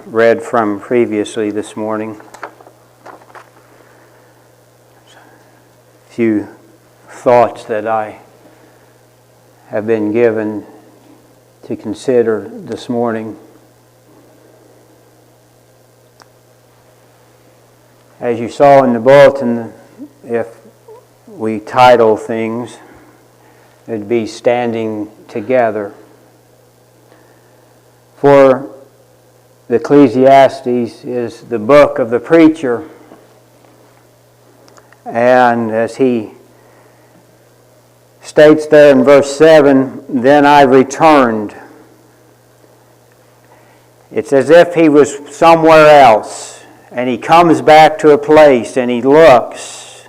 read from previously this morning. A few thoughts that I have been given to consider this morning. As you saw in the bulletin, if we title things, it'd be Standing Together. For the Ecclesiastes is the book of the preacher, and as he states there in verse 7, then I returned. It's as if he was somewhere else, and he comes back to a place and he looks.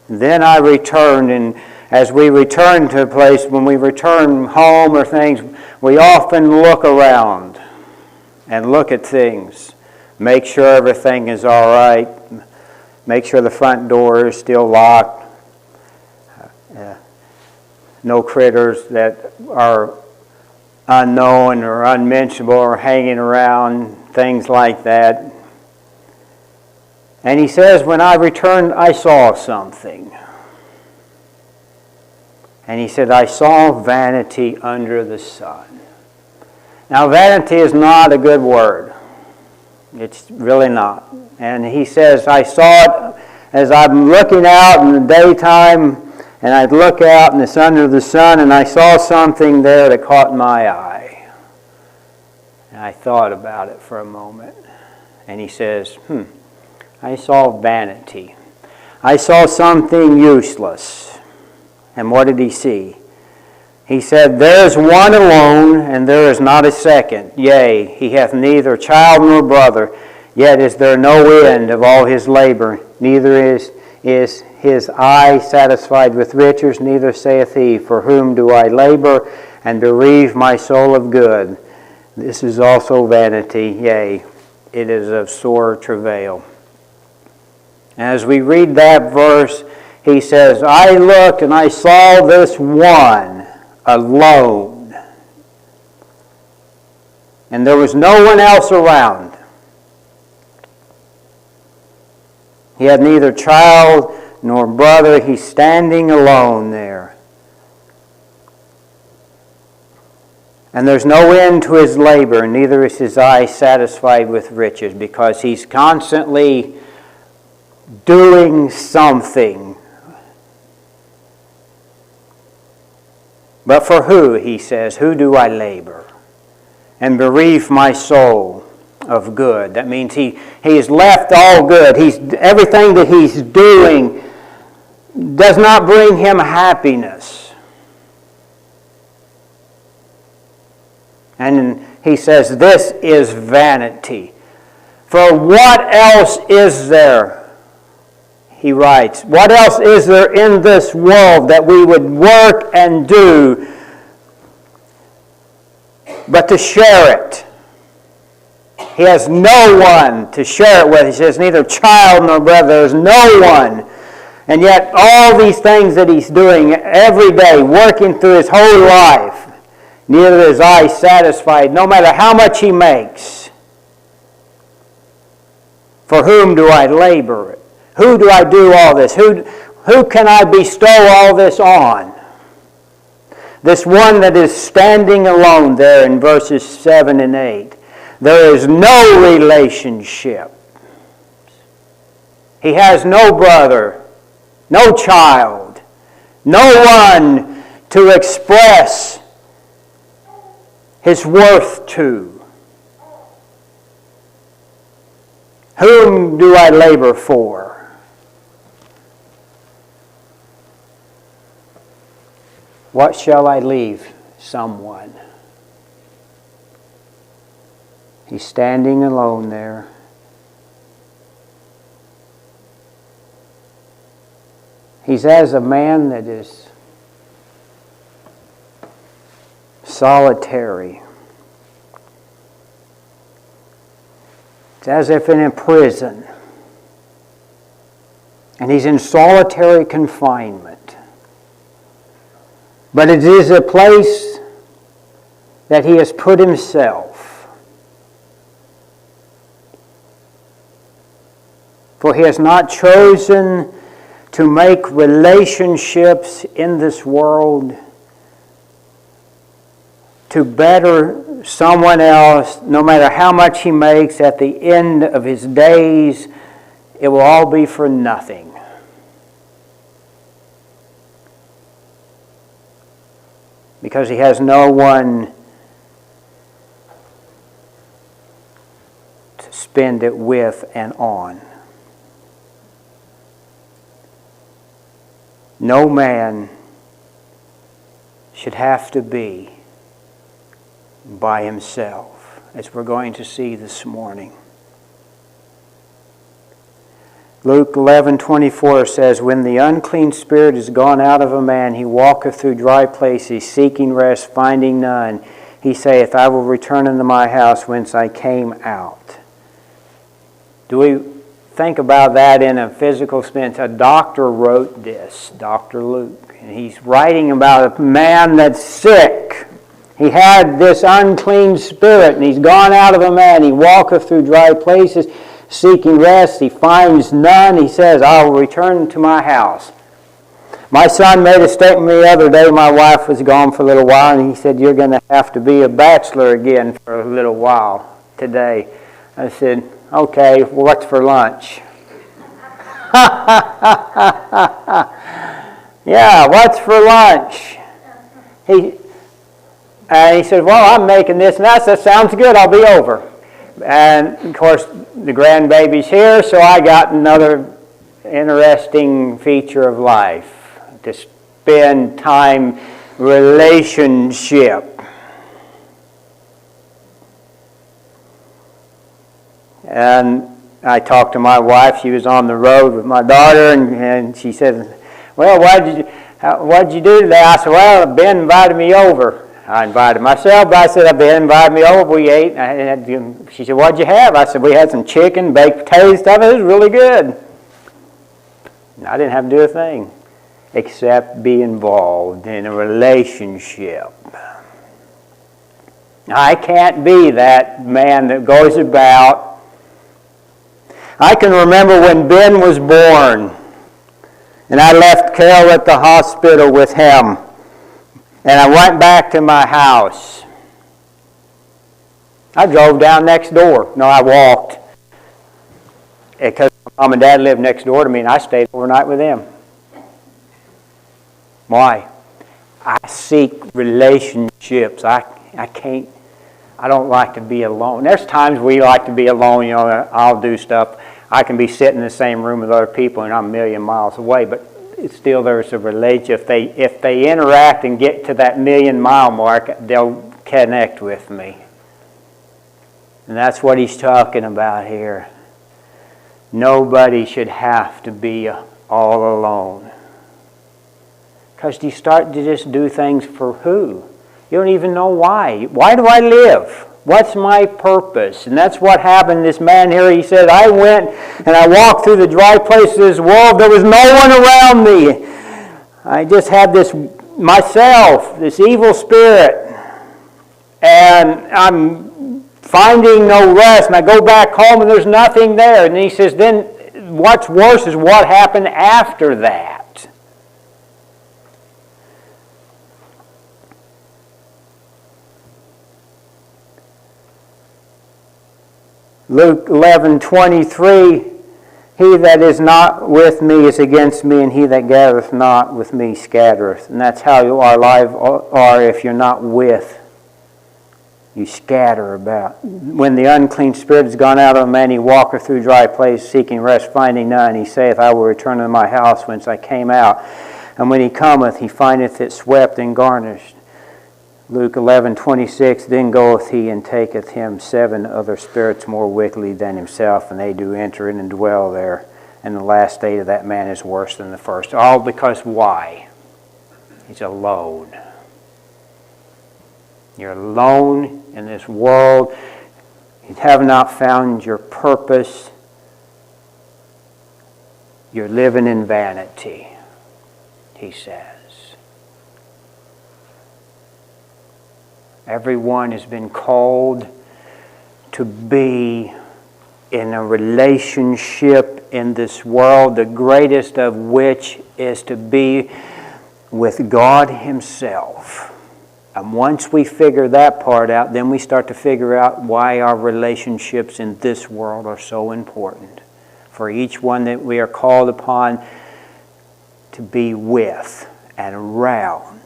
Then I returned, and as we return to a place, when we return home or things, we often look around and look at things. Make sure everything is all right. Make sure the front door is still locked. No critters that are unknown or unmentionable are hanging around, things like that. And he says, when I returned, I saw something. And he said, I saw vanity under the sun. Now, vanity is not a good word. It's really not. And he says, I saw it as I'm looking out in the daytime, and I'd look out and it's under the sun, and I saw something there that caught my eye. And I thought about it for a moment. And he says, I saw vanity. I saw something useless. And what did he see? He said, there is one alone, and there is not a second. Yea, he hath neither child nor brother, yet is there no end of all his labor. Neither is his eye satisfied with riches, neither saith he, for whom do I labor, and bereave my soul of good? This is also vanity, yea, it is of sore travail. As we read that verse, he says, I looked and I saw this one alone. And there was no one else around. He had neither child nor brother. He's standing alone there. And there's no end to his labor, neither is his eye satisfied with riches, because he's constantly doing something. But for who, he says, who do I labor? And bereave my soul of good. That means he has left all good. Everything that he's doing does not bring him happiness. And he says, this is vanity. For what else is there? He writes, what else is there in this world that we would work and do but to share it? He has no one to share it with. He says, neither child nor brother. There's no one. And yet all these things that he's doing every day, working through his whole life, neither is I satisfied, no matter how much he makes. For whom do I labor? Who do I do all this? Who can I bestow all this on? This one that is standing alone there in verses 7 and 8. There is no relationship. He has no brother, no child, no one to express his worth to. Whom do I labor for? What shall I leave someone? He's standing alone there. He's as a man that is solitary. It's as if in a prison. And he's in solitary confinement. But it is a place that he has put himself. For he has not chosen to make relationships in this world to better someone else. No matter how much he makes at the end of his days, it will all be for nothing. Because he has no one to spend it with and on. No man should have to be by himself, as we're going to see this morning. Luke 11:24 says, When the unclean spirit is gone out of a man, he walketh through dry places, seeking rest, finding none. He saith, I will return into my house whence I came out. Do we think about that in a physical sense? A doctor wrote this, Dr. Luke, and he's writing about a man that's sick. He had this unclean spirit, and he's gone out of a man. He walketh through dry places, seeking rest. He finds none. He says, I will return to my house. My son made a statement the other day. My wife was gone for a little while, and he said, you're going to have to be a bachelor again for a little while today. I said, okay, what's for lunch? Yeah, what's for lunch? He said, well, I'm making this and that. That sounds good. I'll be over. And, of course, the grandbaby's here, so I got another interesting feature of life, to spend time relationship. And I talked to my wife. She was on the road with my daughter, and she said, well, what'd you do today? I said, well, Ben invited me over. I invited myself, but I said, Ben invited me over. We ate. She said, what'd you have? I said, we had some chicken, baked potato stuff. It was really good. And I didn't have to do a thing except be involved in a relationship. I can't be that man that goes about. I can remember when Ben was born, and I left Carol at the hospital with him. And I went back to my house. I drove down next door. No, I walked. Because my mom and dad lived next door to me, and I stayed overnight with them. Why? I seek relationships. I don't like to be alone. There's times we like to be alone. I'll do stuff. I can be sitting in the same room with other people, and I'm a million miles away, but still there's a relationship. If they interact and get to that 1,000,000-mile mark, they'll connect with me. And that's what he's talking about here. Nobody should have to be all alone. Because you start to just do things for who? You don't even know why. Why do I live? What's my purpose? And that's what happened. This man here, he said, I went and I walked through the dry places of this world. There was no one around me. I just had this myself, this evil spirit. And I'm finding no rest. And I go back home and there's nothing there. And he says, then what's worse is what happened after that. Luke 11:23, he that is not with me is against me, and he that gathereth not with me scattereth. And that's how our lives are if you're not with. You scatter about. When the unclean spirit is gone out of a man, he walketh through dry places, seeking rest, finding none. He saith, I will return to my house whence I came out. And when he cometh, he findeth it swept and garnished. Luke 11:26, then goeth he and taketh him 7 other spirits more wickedly than himself, and they do enter in and dwell there. And the last state of that man is worse than the first. All because why? He's alone. You're alone in this world. You have not found your purpose. You're living in vanity, he says. Everyone has been called to be in a relationship in this world, the greatest of which is to be with God Himself. And once we figure that part out, then we start to figure out why our relationships in this world are so important. For each one that we are called upon to be with and around.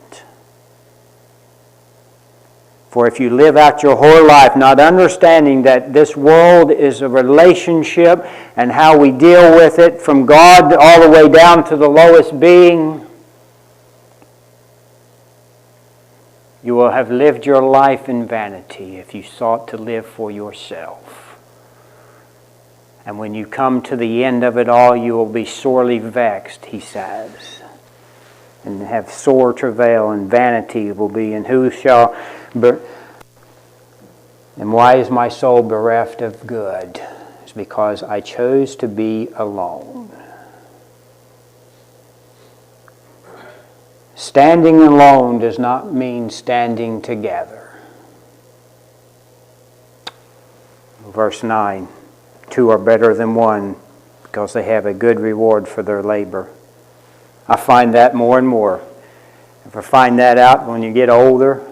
For if you live out your whole life not understanding that this world is a relationship and how we deal with it from God all the way down to the lowest being, you will have lived your life in vanity if you sought to live for yourself. And when you come to the end of it all, you will be sorely vexed, he says, and have sore travail, and vanity will be, and who shall... And why is my soul bereft of good? It's because I chose to be alone. Standing alone does not mean standing together. Verse 9, 2 are better than one because they have a good reward for their labor. I find that more and more. If I find that out when you get older,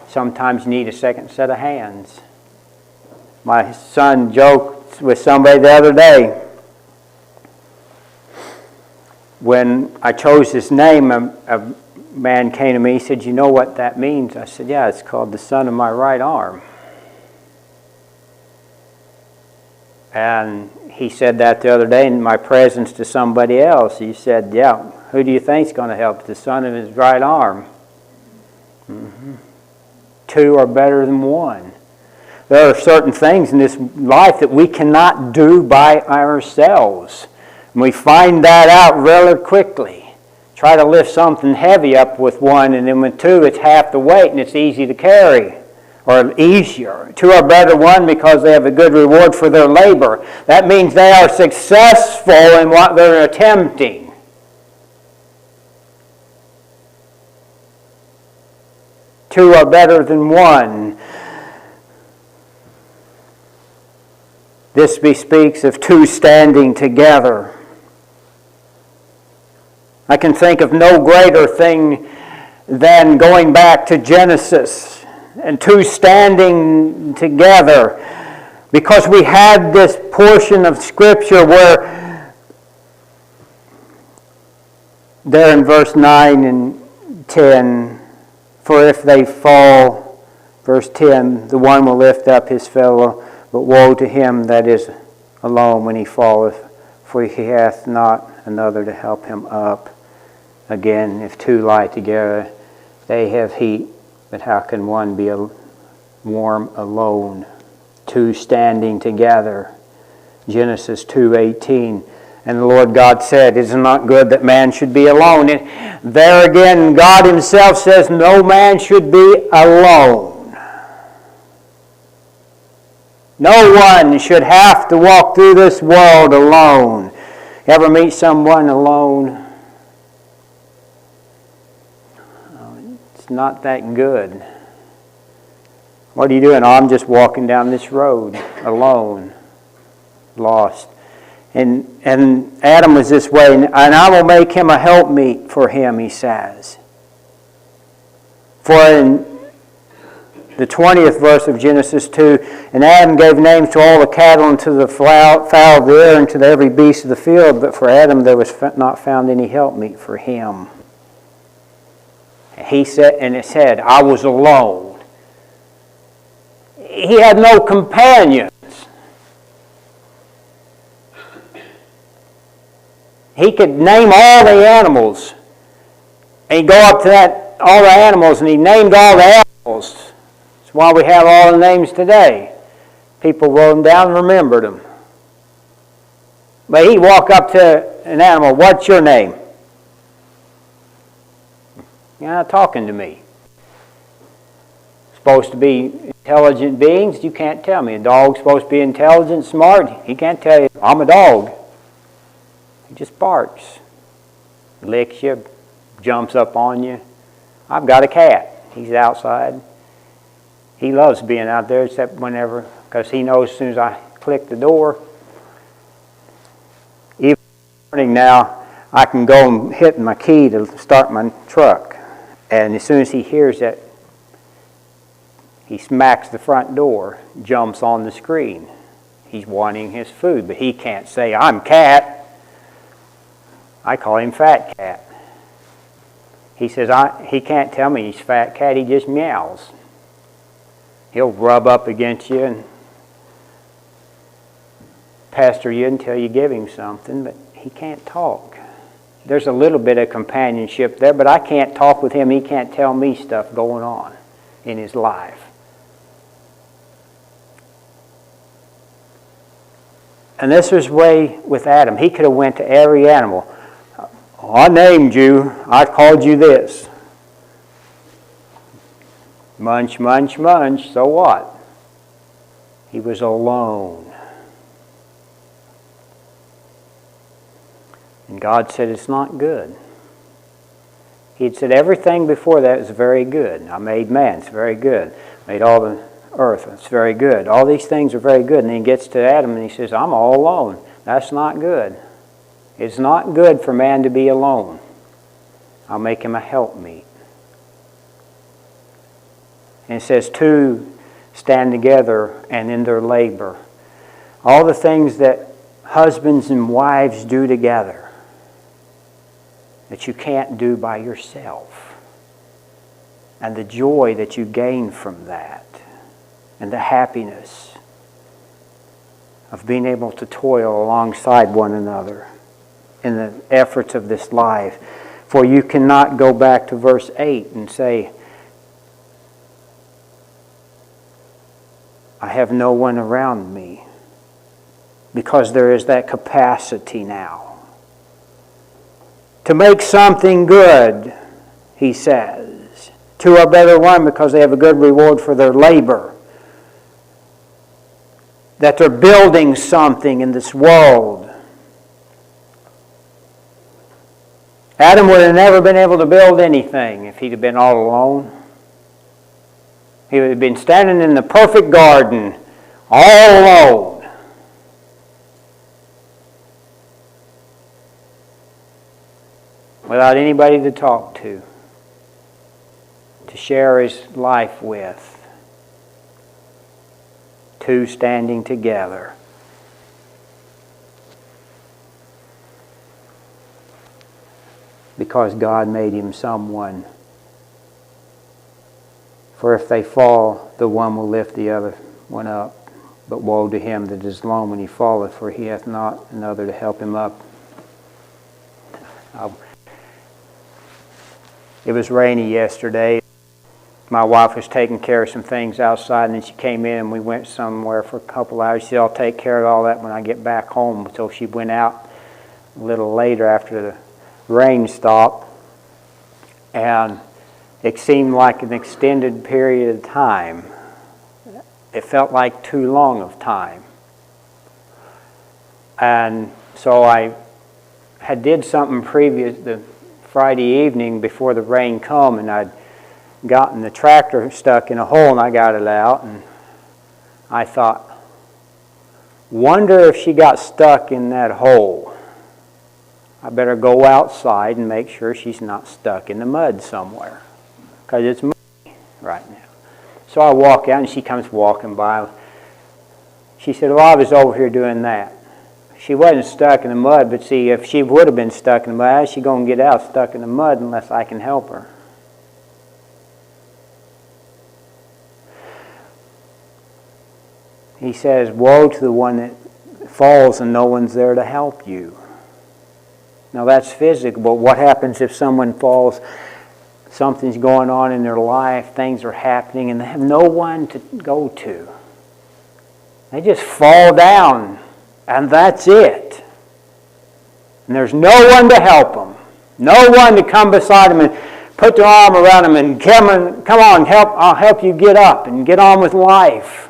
sometimes you need a second set of hands. My son joked with somebody the other day. When I chose his name, a man came to me, he said, "You know what that means?" I said, "Yeah, it's called the son of my right arm." And he said that the other day in my presence to somebody else. He said, "Yeah, who do you think's going to help? The son of his right arm." Mm-hmm. 2 are better than 1. There are certain things in this life that we cannot do by ourselves. And we find that out really quickly. Try to lift something heavy up with 1, and then with 2 it's half the weight and it's easy to carry. Or easier. 2 are better than 1 because they have a good reward for their labor. That means they are successful in what they're attempting. Two are better than 1. This bespeaks of 2 standing together. I can think of no greater thing than going back to Genesis and 2 standing together, because we had this portion of Scripture where there in verse 9 and 10, for if they fall, verse 10, the one will lift up his fellow, but woe to him that is alone when he falleth, for he hath not another to help him up. Again, if 2 lie together, they have heat, but how can one be warm alone? 2 standing together. Genesis 2:18. And the Lord God said, "It is not good that man should be alone." And there again, God Himself says no man should be alone. No one should have to walk through this world alone. You ever meet someone alone? It's not that good. What are you doing? Oh, I'm just walking down this road alone, lost. And Adam was this way, and I will make him a helpmeet for him, he says. For in the 20th verse of Genesis 2, and Adam gave names to all the cattle and to the fowl of the air and to every beast of the field, but for Adam there was not found any helpmeet for him. He said, and it said, I was alone. He had no companions. He could name all the animals. And he'd go up to all the animals, and he named all the animals. That's why we have all the names today. People wrote them down and remembered them. But he'd walk up to an animal, "What's your name?" You're not talking to me. Supposed to be intelligent beings, you can't tell me. A dog's supposed to be intelligent, smart. He can't tell you, "I'm a dog." He just barks, licks you, jumps up on you. I've got a cat. He's outside. He loves being out there except whenever, because he knows as soon as I click the door, morning now, I can go and hit my key to start my truck. And as soon as he hears that, he smacks the front door, jumps on the screen. He's wanting his food, but he can't say, "I'm Cat." I call him Fat Cat. He says, he can't tell me he's Fat Cat, he just meows. He'll rub up against you and pester you until you give him something, but he can't talk. There's a little bit of companionship there, but I can't talk with him. He can't tell me stuff going on in his life. And this was way with Adam. He could have went to every animal. "I named you. I called you this. Munch, munch, munch. So what?" He was alone. And God said, "It's not good." He had said everything before that is very good. I made man. It's very good. Made all the earth. It's very good. All these things are very good. And then he gets to Adam and he says, "I'm all alone." That's not good. It's not good for man to be alone. I'll make him a helpmeet. And it says, two stand together and in their labor. All the things that husbands and wives do together that you can't do by yourself. And the joy that you gain from that. And the happiness of being able to toil alongside one another in the efforts of this life. For you cannot go back to verse 8 and say, "I have no one around me," because there is that capacity now to make something good, he says. Two are better than one because they have a good reward for their labor. That they're building something in this world. Adam would have never been able to build anything if he'd have been all alone. He would have been standing in the perfect garden, all alone. Without anybody to talk to share his life with. Two standing together. Because God made him someone. For if they fall, the one will lift the other one up. But woe to him that is alone when he falleth, for he hath not another to help him up. It was rainy yesterday. My wife was taking care of some things outside, and then she came in and we went somewhere for a couple hours. She said, "I'll take care of all that when I get back home." So she went out a little later after the rain stopped. And it seemed like an extended period of time. It felt like too long of time. And so I had did something previous the Friday evening before the rain come, and I'd gotten the tractor stuck in a hole, and I got it out, and I thought, wonder if she got stuck in that hole. I better go outside and make sure she's not stuck in the mud somewhere, because it's muddy right now. So I walk out, and she comes walking by. She said, "Well, I was over here doing that." She wasn't stuck in the mud, but see, if she would have been stuck in the mud, how's she going to get out stuck in the mud unless I can help her? He says, woe to the one that falls and no one's there to help you. Now that's physical, but what happens if someone falls, something's going on in their life, things are happening, and they have no one to go to? They just fall down, and that's it. And there's no one to help them. No one to come beside them and put their arm around them and come on, I'll help you get up and get on with life.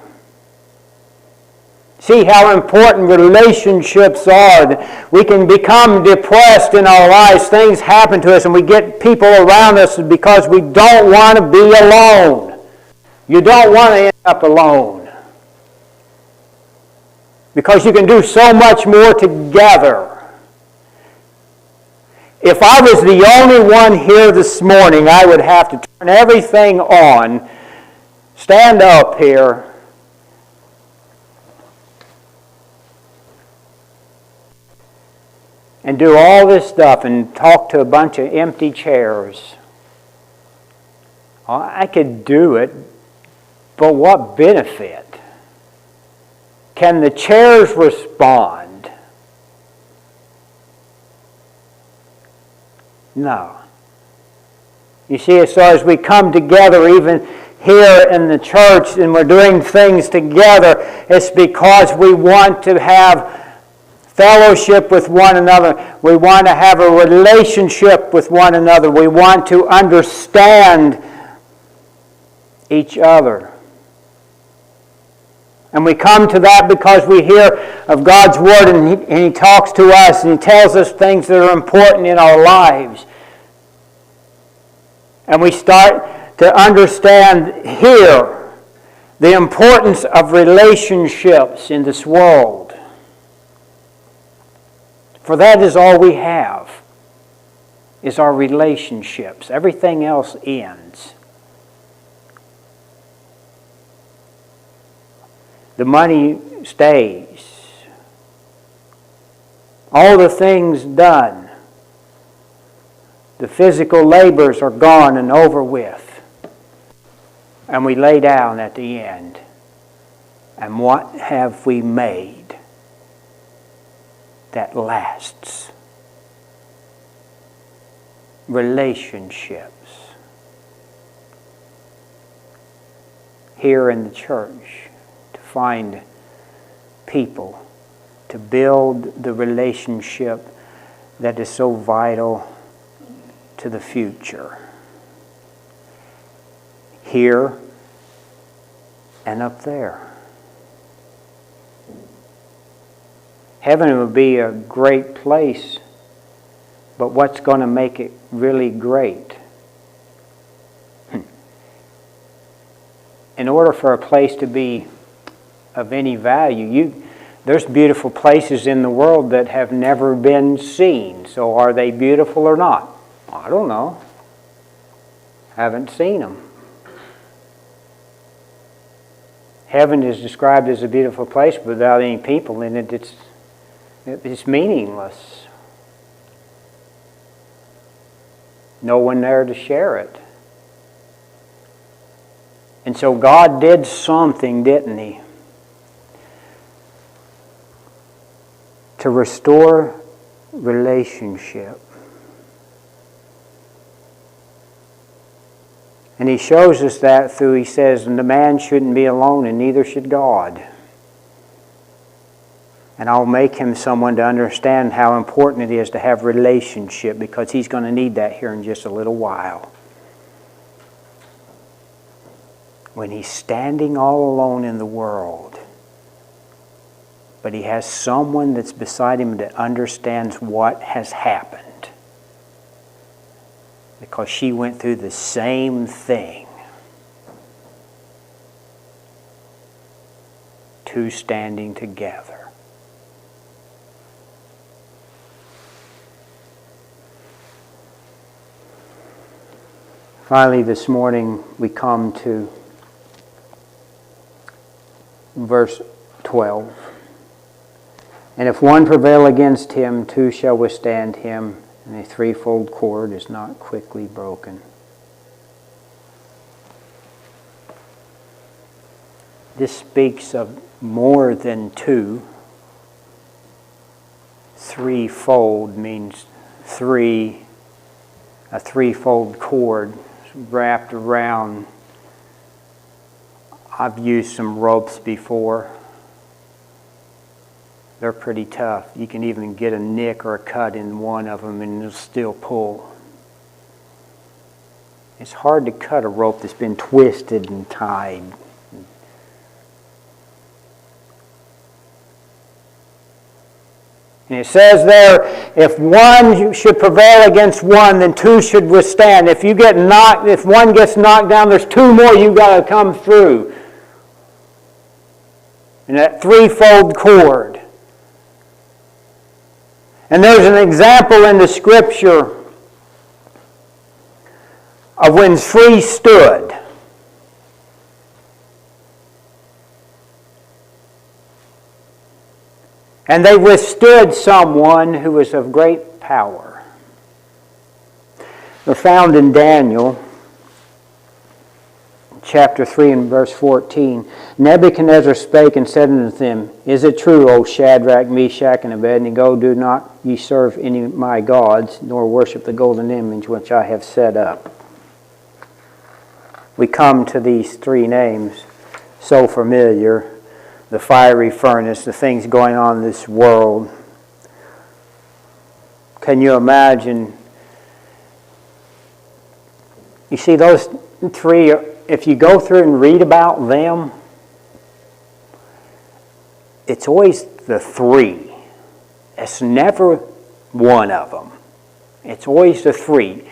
See how important relationships are. We can become depressed in our lives. Things happen to us and we get people around us because we don't want to be alone. You don't want to end up alone. Because you can do so much more together. If I was the only one here this morning, I would have to turn everything on, stand up here, and do all this stuff and talk to a bunch of empty chairs. I could do it, but what benefit? Can the chairs respond? No. You see, so as we come together, even here in the church, and we're doing things together, it's because we want to have fellowship with one another. We want to have a relationship with one another. We want to understand each other. And we come to that because we hear of God's Word, and He talks to us and He tells us things that are important in our lives. And we start to understand here the importance of relationships in this world. For that is all we have, is our relationships. Everything else ends. The money stays. All the things done. The physical labors are gone and over with. And we lay down at the end. And what have we made that lasts? Relationships. Here in the church, to find people, to build the relationship that is so vital to the future. Here and up there. Heaven would be a great place, but what's going to make it really great? In order for a place to be of any value, there's beautiful places in the world that have never been seen. So are they beautiful or not? I don't know. Haven't seen them. Heaven is described as a beautiful place, but without any people in it, it's meaningless. No one there to share it. And so God did something, didn't He? To restore relationship. And He shows us that through, He says, and the man shouldn't be alone, and neither should God. And I'll make him someone to understand how important it is to have relationship, because he's going to need that here in just a little while. When he's standing all alone in the world, but he has someone that's beside him that understands what has happened. Because she went through the same thing. Two standing together. Finally, this morning we come to verse 12. And if one prevail against him, two shall withstand him, and a threefold cord is not quickly broken. This speaks of more than two. Threefold means three, a threefold cord wrapped around. I've used some ropes before. They're pretty tough. You can even get a nick or a cut in one of them and it'll still pull. It's hard to cut a rope that's been twisted and tied. And it says there, if one should prevail against one, then two should withstand. If one gets knocked down, there's two more you've got to come through. And that threefold cord. And there's an example in the Scripture of when three stood. And they withstood someone who was of great power. They're found in Daniel chapter 3 and verse 14. Nebuchadnezzar spake and said unto them, Is it true, O Shadrach, Meshach, and Abednego, do not ye serve any of my gods, nor worship the golden image which I have set up? We come to these three names so familiar. The fiery furnace, the things going on in this world. Can you imagine? You see, those three, if you go through and read about them, it's always the three. It's never one of them. It's always the three.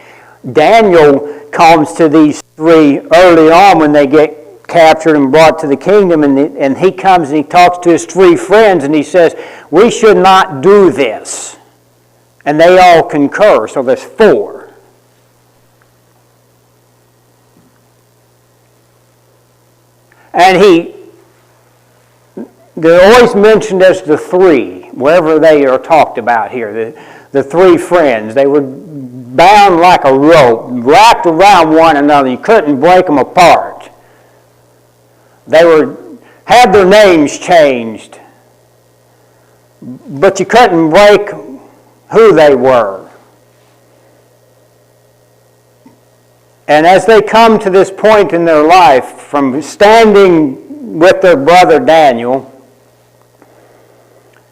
Daniel comes to these three early on when they get captured and brought to the kingdom, and he comes and he talks to his three friends and he says, we should not do this. And they all concur, so there's four. And they're always mentioned as the three, wherever they are talked about here, the three friends. They were bound like a rope, wrapped around one another. You couldn't break them apart. They had their names changed, but you couldn't break who they were. And as they come to this point in their life, from standing with their brother Daniel,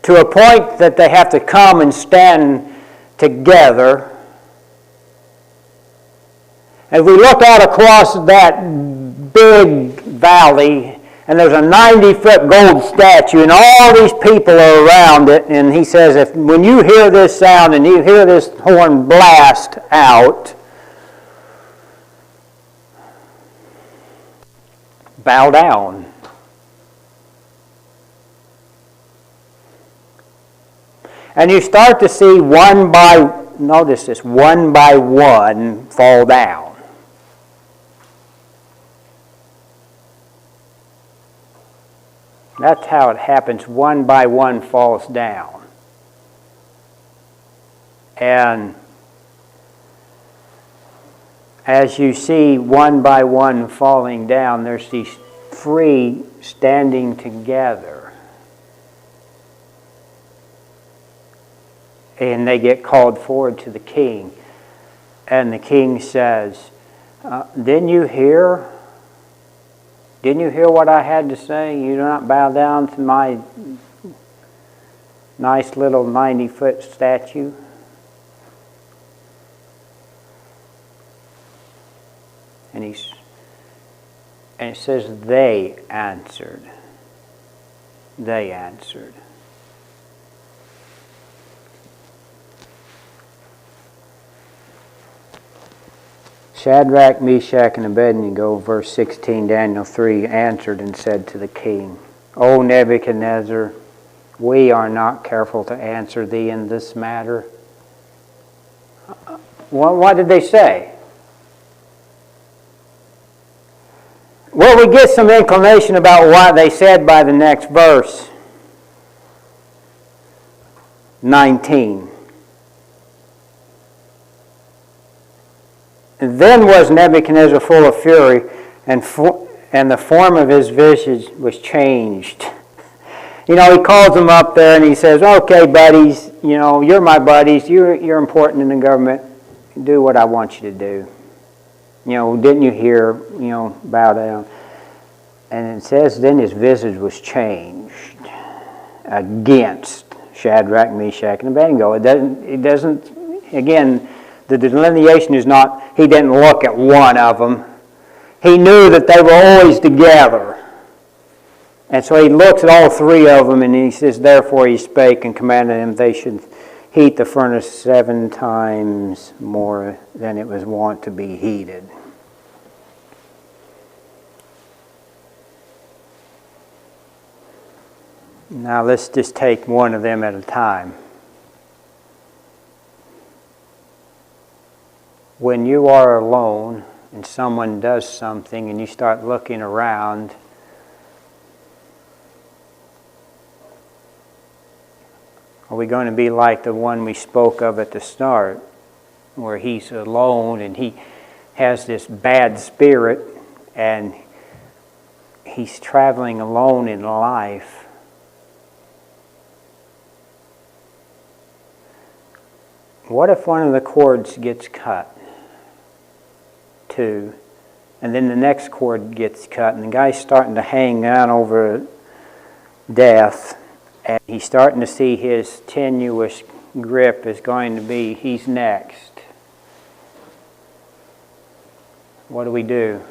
to a point that they have to come and stand together, as we look out across that big valley, and there's a 90-foot gold statue, and all these people are around it, and he says, when you hear this sound and you hear this horn blast out, bow down. And you start to see one by one fall down. That's how it happens. One by one falls down. And as you see one by one falling down, there's these three standing together. And they get called forward to the king. And the king says, Didn't you hear what I had to say? You do not bow down to my nice little 90-foot statue? And it says they answered. They answered. Shadrach, Meshach, and Abednego, verse 16, Daniel 3, answered and said to the king, O Nebuchadnezzar, we are not careful to answer thee in this matter. What did they say? Well, we get some inclination about what they said by the next verse. 19. Then was Nebuchadnezzar full of fury, and the form of his visage was changed. He calls them up there and he says, okay, buddies, you're my buddies, you're important in the government, do what I want you to do. Didn't you hear, bow down. And it says, then his visage was changed against Shadrach, Meshach, and Abednego. It doesn't, again, the delineation is not, he didn't look at one of them. He knew that they were always together. And so he looks at all three of them and he says, therefore he spake and commanded them they should heat the furnace 7 times more than it was wont to be heated. Now let's just take one of them at a time. when you are alone and someone does something and you start looking around, are we going to be like the one we spoke of at the start, where he's alone and he has this bad spirit and he's traveling alone in life? What if one of the cords gets cut, too, and then the next cord gets cut, and the guy's starting to hang on over death, and he's starting to see his tenuous grip is going to be, he's next. What do we do?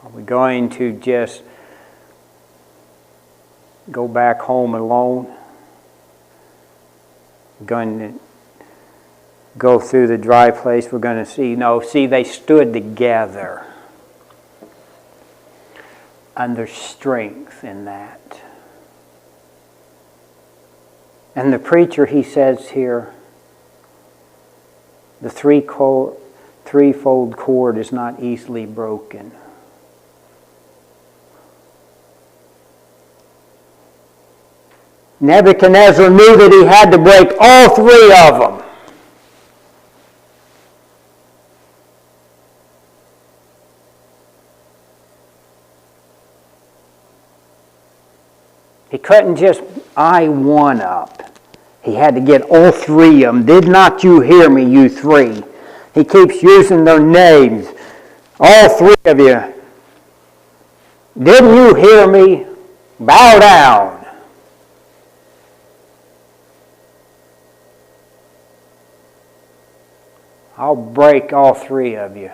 Are we going to just go back home alone? We're going to go through the dry place? We're going to see, no, see, they stood together. And there's strength in that. And the preacher, he says here, the threefold cord is not easily broken. Nebuchadnezzar knew that he had to break all three of them. He couldn't just eye one up. He had to get all three of them. Did not you hear me, you three? He keeps using their names. All three of you. Didn't you hear me? Bow down. I'll break all three of you.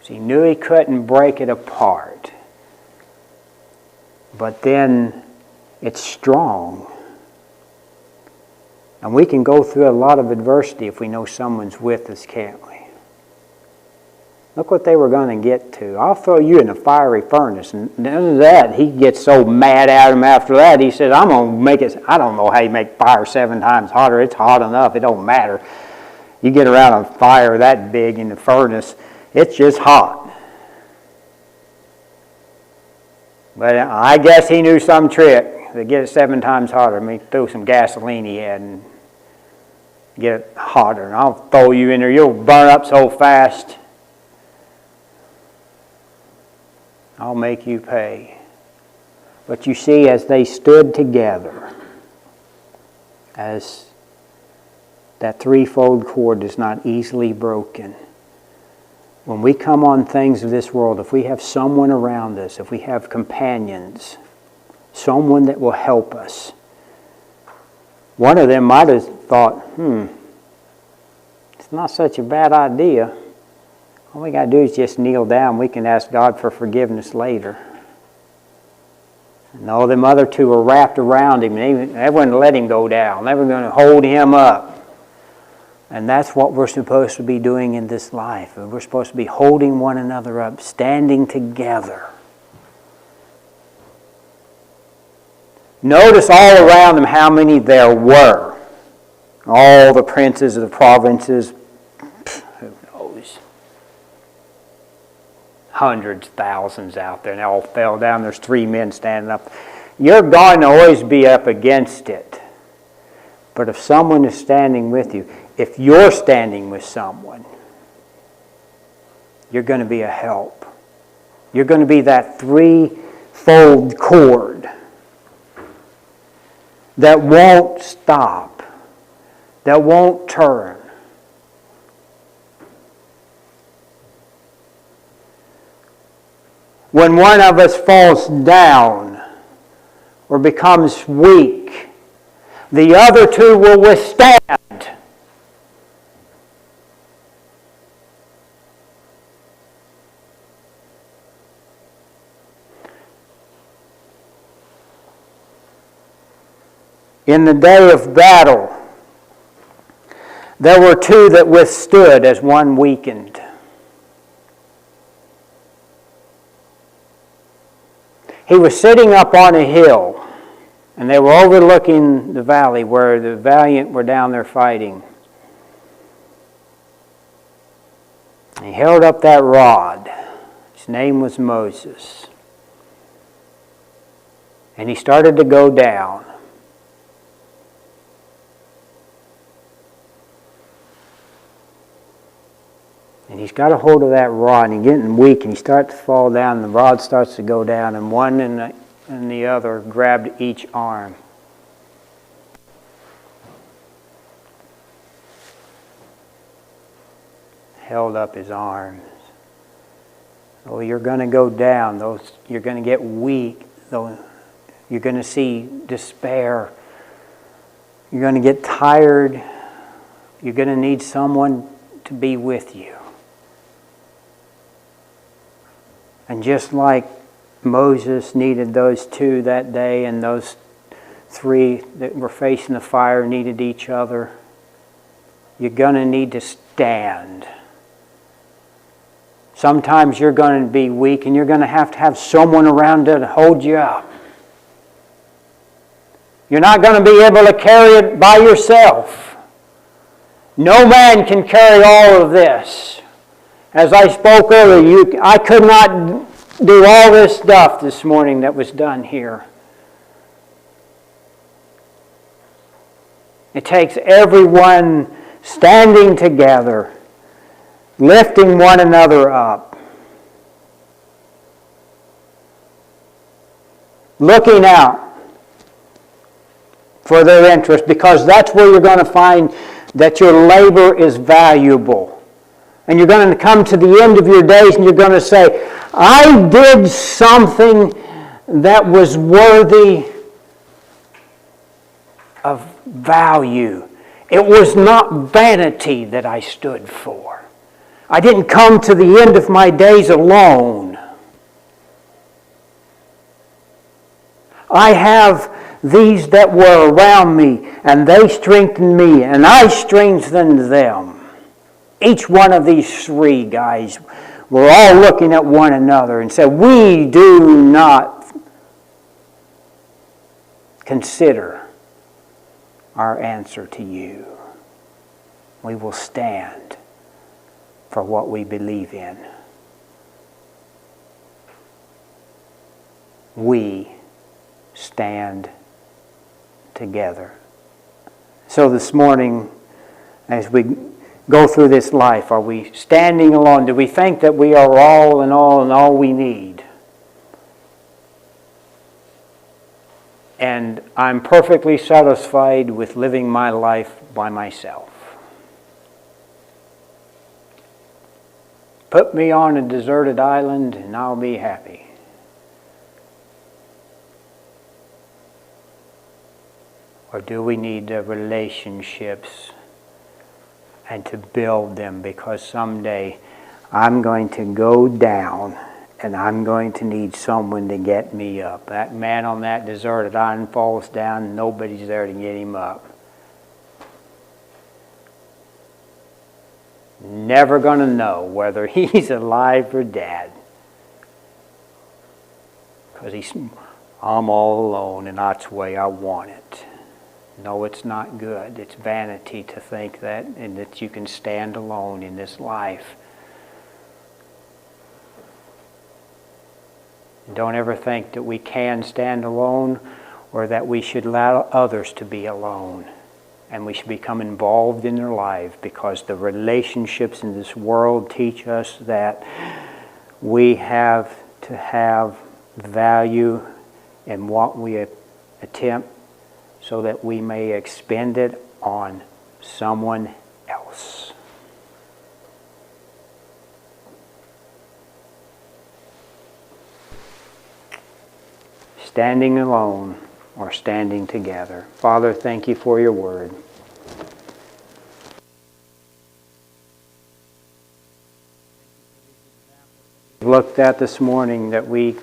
He knew he couldn't break it apart. But then it's strong. And we can go through a lot of adversity if we know someone's with us, can't we? Look what they were going to get to. I'll throw you in a fiery furnace. And none of that. He gets so mad at him after that. He said, I'm going to make it. I don't know how you make fire 7 times hotter. It's hot enough. It don't matter. You get around a fire that big in the furnace, it's just hot. But I guess he knew some trick to get it 7 times hotter. I mean, throw some gasoline he had and get it hotter. And I'll throw you in there. You'll burn up so fast. I'll make you pay. But you see, as they stood together, as that threefold cord is not easily broken. When we come on things of this world, if we have someone around us, if we have companions, someone that will help us, one of them might have thought, it's not such a bad idea. All we got to do is just kneel down. We can ask God for forgiveness later. No, them other two were wrapped around him. They wouldn't let him go down. They were going to hold him up. And that's what we're supposed to be doing in this life. We're supposed to be holding one another up, standing together. Notice all around them how many there were. All the princes of the provinces, who knows? Hundreds, thousands out there. And they all fell down. There's 3 men standing up. You're going to always be up against it. But if someone is standing with you, if you're standing with someone, you're going to be a help. You're going to be that threefold cord that won't stop, that won't turn. When one of us falls down or becomes weak, the other two will withstand. In the day of battle, there were 2 that withstood as one weakened. He was sitting up on a hill, and they were overlooking the valley where the valiant were down there fighting. He held up that rod. His name was Moses. And he started to go down. And he's got a hold of that rod, and he's getting weak, and he starts to fall down, and the rod starts to go down, and one and the other grabbed each arm. Held up his arms. Oh, you're going to go down. You're going to get weak. You're going to see despair. You're going to get tired. You're going to need someone to be with you. And just like Moses needed those two that day, and those three that were facing the fire needed each other, you're going to need to stand. Sometimes you're going to be weak, and you're going to have someone around to hold you up. You're not going to be able to carry it by yourself. No man can carry all of this. As I spoke earlier, I could not do all this stuff this morning that was done here. It takes everyone standing together, lifting one another up, looking out for their interest, because that's where you're going to find that your labor is valuable. And you're going to come to the end of your days and you're going to say, I did something that was worthy of value. It was not vanity that I stood for. I didn't come to the end of my days alone. I have these that were around me, and they strengthened me, and I strengthened them. Each one of these three guys were all looking at one another and said, we do not consider our answer to you. We will stand for what we believe in. We stand together. So this morning, as we go through this life, are we standing alone? Do we think that we are all and all we need? And I'm perfectly satisfied with living my life by myself. Put me on a deserted island and I'll be happy. Or do we need the relationships and to build them? Because someday I'm going to go down and I'm going to need someone to get me up. That man on that deserted island falls down and nobody's there to get him up. Never going to know whether he's alive or dead. Because I'm all alone, and that's the way I want it. No, it's not good. It's vanity to think that, and that you can stand alone in this life. Don't ever think that we can stand alone, or that we should allow others to be alone. And we should become involved in their lives, because the relationships in this world teach us that we have to have value in what we attempt, so that we may expend it on someone else. Standing alone or standing together. Father, thank you for your word. Looked at this morning that we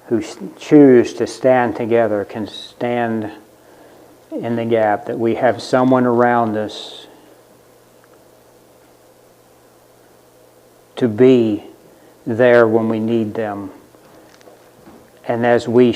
who choose to stand together can stand in the gap, that we have someone around us to be there when we need them. And as we